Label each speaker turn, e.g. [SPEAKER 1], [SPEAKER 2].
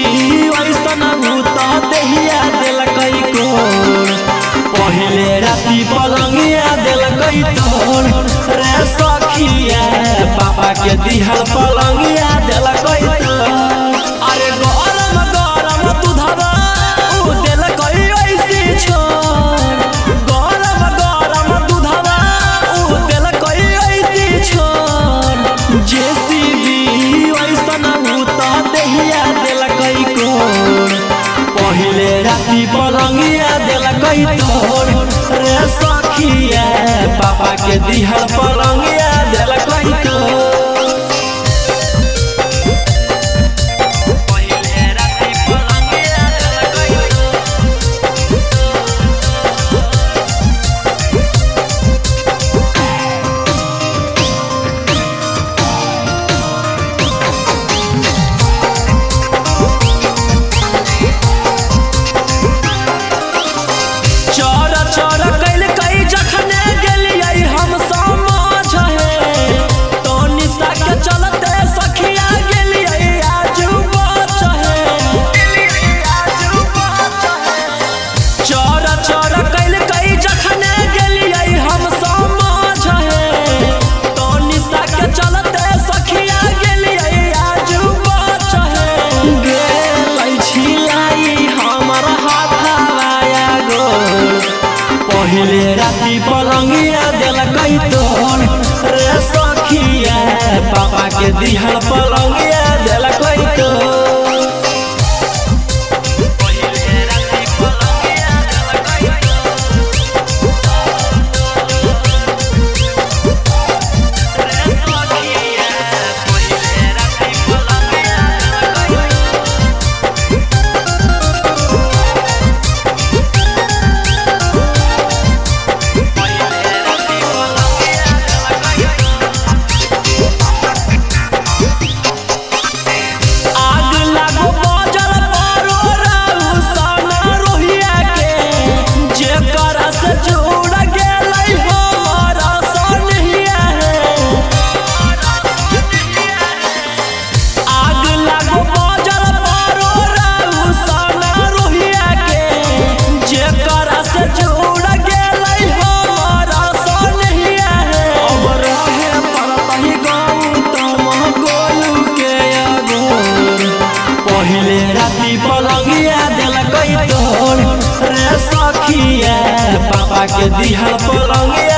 [SPEAKER 1] वैसन भूता देहिया दिलकई कोड़ पहले राती पलंगिया दिलकई तोड़ रे सखिया पापा के दिहल पलंगिया दिलकई तोड़ अरे गरम गरम दूधवा उ दिलकई ऐसी छोड़ गरम गरम दूधवा उ दिलकई ऐसी छोड़ जेसीबी वैसन भूता देहिया दिलकई कोड़ पहले राती पलंगिया दिलकई तोड़ रे सखिया पापा के दिहल पलंगिया दिलकई तोड़ पहले राती पलंगिया दिलकई तोड़ रे सखिया पापा के दिहल पलंगिया दिलकई तोड़ पहले राती पलंगिया दिलकई तोड़ रे सखिया पापा के दिहल पलंगिया